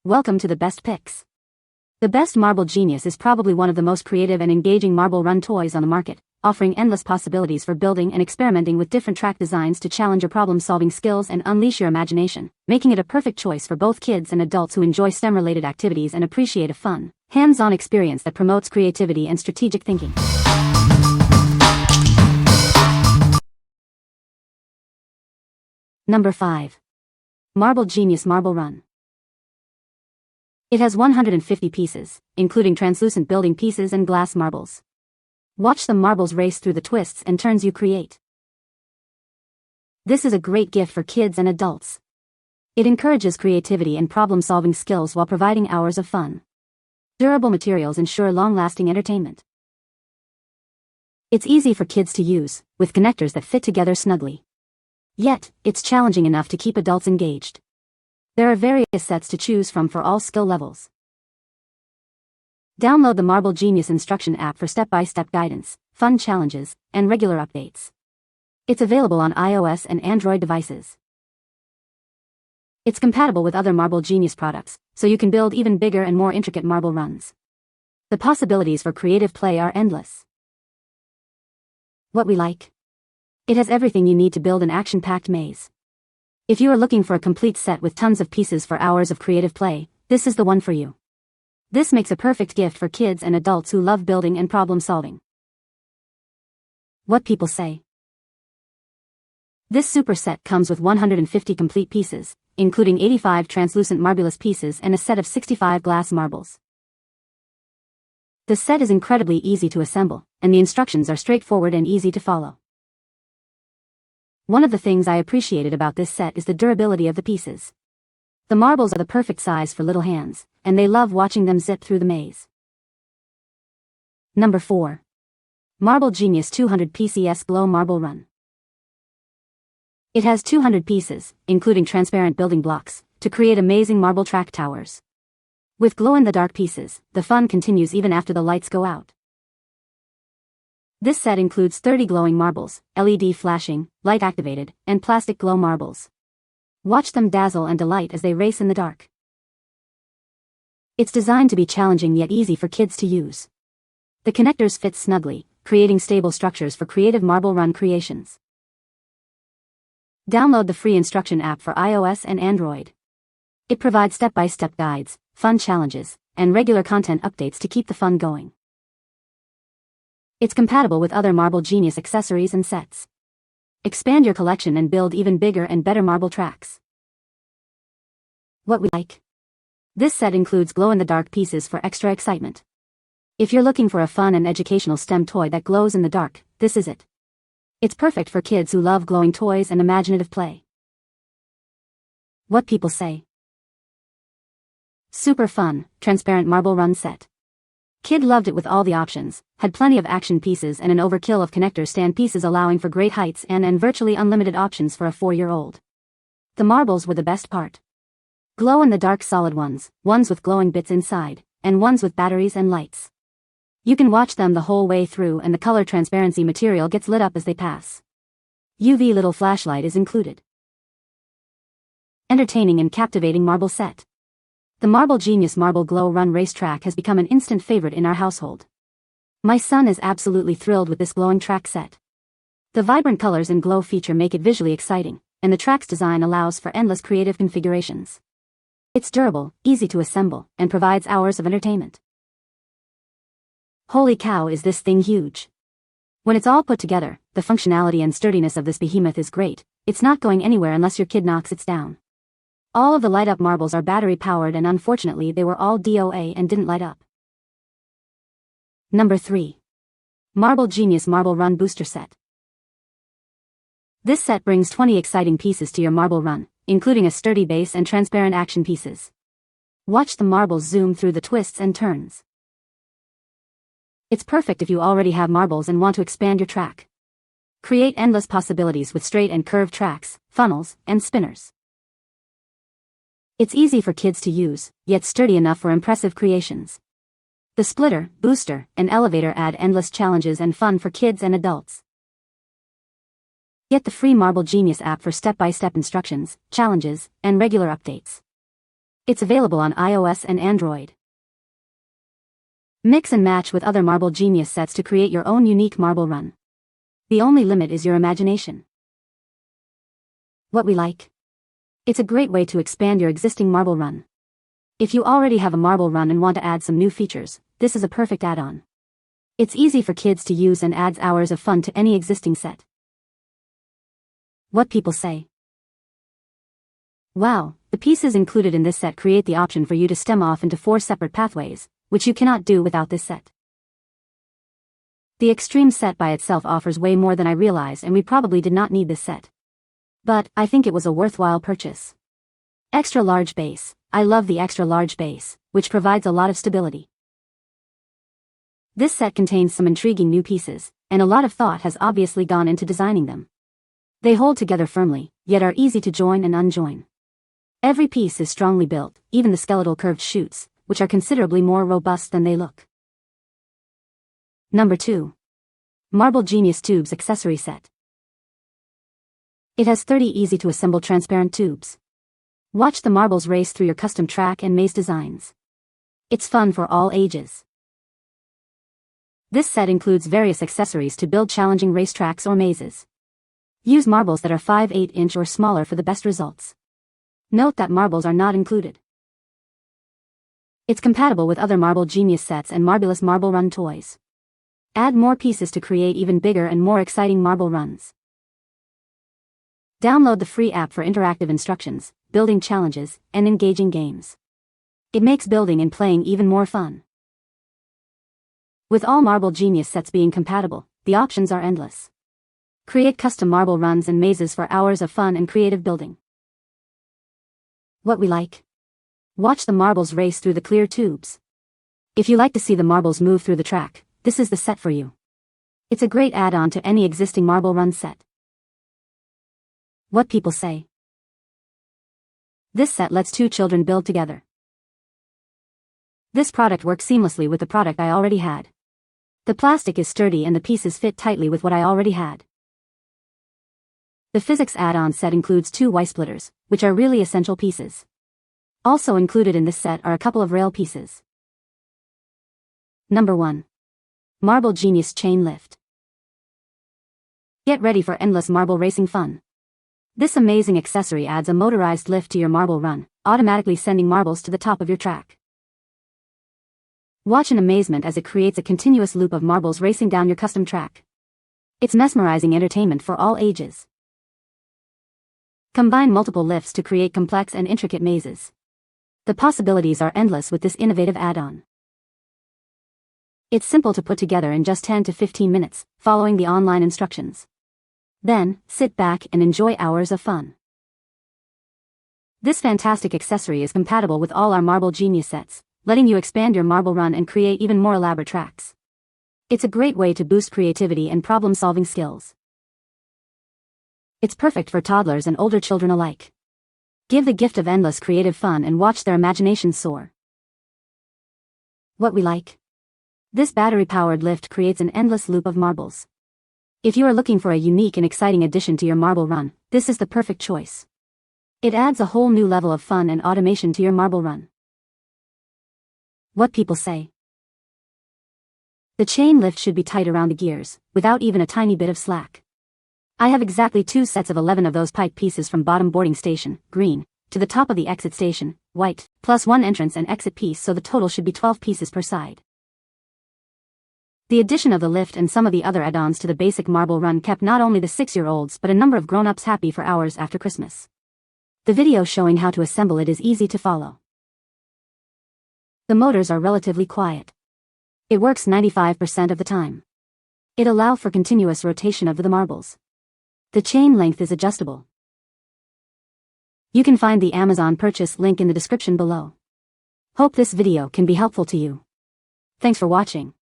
Welcome to the Best Picks. The Best Marble Genius is probably one of the most creative and engaging marble run toys on the market, offering endless possibilities for building and experimenting with different track designs to challenge your problem-solving skills and unleash your imagination, making it a perfect choice for both kids and adults who enjoy STEM-related activities and appreciate a fun, hands-on experience that promotes creativity and strategic thinking. Number 5. Marble Genius Marble Run. It has 150 pieces, including translucent building pieces and glass marbles. Watch the marbles race through the twists and turns you create. This is a great gift for kids and adults. It encourages creativity and problem-solving skills while providing hours of fun. Durable materials ensure long-lasting entertainment. It's easy for kids to use, with connectors that fit together snugly. Yet, it's challenging enough to keep adults engaged. There are various sets to choose from for all skill levels. Download the Marble Genius instruction app for step-by-step guidance, fun challenges, and regular updates. It's available on iOS and Android devices. It's compatible with other Marble Genius products, so you can build even bigger and more intricate marble runs. The possibilities for creative play are endless. What we like? It has everything you need to build an action-packed maze. If you are looking for a complete set with tons of pieces for hours of creative play, this is the one for you. This makes a perfect gift for kids and adults who love building and problem solving. What people say. This super set comes with 150 complete pieces, including 85 translucent marbulous pieces and a set of 65 glass marbles. The set is incredibly easy to assemble, and the instructions are straightforward and easy to follow. One of the things I appreciated about this set is the durability of the pieces. The marbles are the perfect size for little hands, and they love watching them zip through the maze. Number 4. Marble Genius 200 PCS Glow Marble Run. It has 200 pieces, including transparent building blocks, to create amazing marble track towers. With glow-in-the-dark pieces, the fun continues even after the lights go out. This set includes 30 glowing marbles, LED flashing, light-activated, and plastic glow marbles. Watch them dazzle and delight as they race in the dark. It's designed to be challenging yet easy for kids to use. The connectors fit snugly, creating stable structures for creative marble run creations. Download the free instruction app for iOS and Android. It provides step-by-step guides, fun challenges, and regular content updates to keep the fun going. It's compatible with other Marble Genius accessories and sets. Expand your collection and build even bigger and better marble tracks. What we like? This set includes glow-in-the-dark pieces for extra excitement. If you're looking for a fun and educational STEM toy that glows in the dark, this is it. It's perfect for kids who love glowing toys and imaginative play. What people say. Super fun, transparent marble run set. Kid loved it with all the options, had plenty of action pieces and an overkill of connector stand pieces allowing for great heights and virtually unlimited options for a 4-year-old. The marbles were the best part. Glow-in-the-dark solid ones with glowing bits inside, and ones with batteries and lights. You can watch them the whole way through and the color transparency material gets lit up as they pass. UV little flashlight is included. Entertaining and captivating marble set. The Marble Genius Marble Glow Run racetrack has become an instant favorite in our household. My son is absolutely thrilled with this glowing track set. The vibrant colors and glow feature make it visually exciting, and the track's design allows for endless creative configurations. It's durable, easy to assemble, and provides hours of entertainment. Holy cow, is this thing huge! When it's all put together, the functionality and sturdiness of this behemoth is great. It's not going anywhere unless your kid knocks it down. All of the light-up marbles are battery-powered and unfortunately they were all DOA and didn't light up. Number 3. Marble Genius Marble Run Booster Set. This set brings 20 exciting pieces to your marble run, including a sturdy base and transparent action pieces. Watch the marbles zoom through the twists and turns. It's perfect if you already have marbles and want to expand your track. Create endless possibilities with straight and curved tracks, funnels, and spinners. It's easy for kids to use, yet sturdy enough for impressive creations. The splitter, booster, and elevator add endless challenges and fun for kids and adults. Get the free Marble Genius app for step-by-step instructions, challenges, and regular updates. It's available on iOS and Android. Mix and match with other Marble Genius sets to create your own unique marble run. The only limit is your imagination. What we like. It's a great way to expand your existing marble run. If you already have a marble run and want to add some new features, this is a perfect add-on. It's easy for kids to use and adds hours of fun to any existing set. What people say. Wow, the pieces included in this set create the option for you to stem off into 4 separate pathways, which you cannot do without this set. The Extreme set by itself offers way more than I realized, and we probably did not need this set. But I think it was a worthwhile purchase. Extra large base. I love the extra large base, which provides a lot of stability. This set contains some intriguing new pieces, and a lot of thought has obviously gone into designing them. They hold together firmly, yet are easy to join and unjoin. Every piece is strongly built, even the skeletal curved shoots, which are considerably more robust than they look. Number 2. Marble Genius Tubes Accessory Set. It has 30 easy-to-assemble transparent tubes. Watch the marbles race through your custom track and maze designs. It's fun for all ages. This set includes various accessories to build challenging racetracks or mazes. Use marbles that are 5/8 inch or smaller for the best results. Note that marbles are not included. It's compatible with other Marble Genius sets and Marbulous Marble Run toys. Add more pieces to create even bigger and more exciting marble runs. Download the free app for interactive instructions, building challenges, and engaging games. It makes building and playing even more fun. With all Marble Genius sets being compatible, the options are endless. Create custom marble runs and mazes for hours of fun and creative building. What we like. Watch the marbles race through the clear tubes. If you like to see the marbles move through the track, this is the set for you. It's a great add-on to any existing marble run set. What people say. This set lets 2 children build together. This product works seamlessly with the product I already had. The plastic is sturdy and the pieces fit tightly with what I already had. The physics add-on set includes 2 Y splitters, which are really essential pieces. Also included in this set are a couple of rail pieces. Number 1. Marble Genius Chain Lift. Get ready for endless marble racing fun. This amazing accessory adds a motorized lift to your marble run, automatically sending marbles to the top of your track. Watch in amazement as it creates a continuous loop of marbles racing down your custom track. It's mesmerizing entertainment for all ages. Combine multiple lifts to create complex and intricate mazes. The possibilities are endless with this innovative add-on. It's simple to put together in just 10 to 15 minutes, following the online instructions. Then, sit back and enjoy hours of fun. This fantastic accessory is compatible with all our Marble Genius sets, letting you expand your marble run and create even more elaborate tracks. It's a great way to boost creativity and problem-solving skills. It's perfect for toddlers and older children alike. Give the gift of endless creative fun and watch their imaginations soar. What we like. This battery-powered lift creates an endless loop of marbles. If you are looking for a unique and exciting addition to your marble run, this is the perfect choice. It adds a whole new level of fun and automation to your marble run. What people say. The chain lift should be tight around the gears, without even a tiny bit of slack. I have exactly 2 sets of 11 of those pipe pieces from bottom boarding station, green, to the top of the exit station, white, plus 1 entrance and exit piece, so the total should be 12 pieces per side. The addition of the lift and some of the other add-ons to the basic marble run kept not only the 6-year-olds but a number of grown-ups happy for hours after Christmas. The video showing how to assemble it is easy to follow. The motors are relatively quiet. It works 95% of the time. It allows for continuous rotation of the marbles. The chain length is adjustable. You can find the Amazon purchase link in the description below. Hope this video can be helpful to you. Thanks for watching.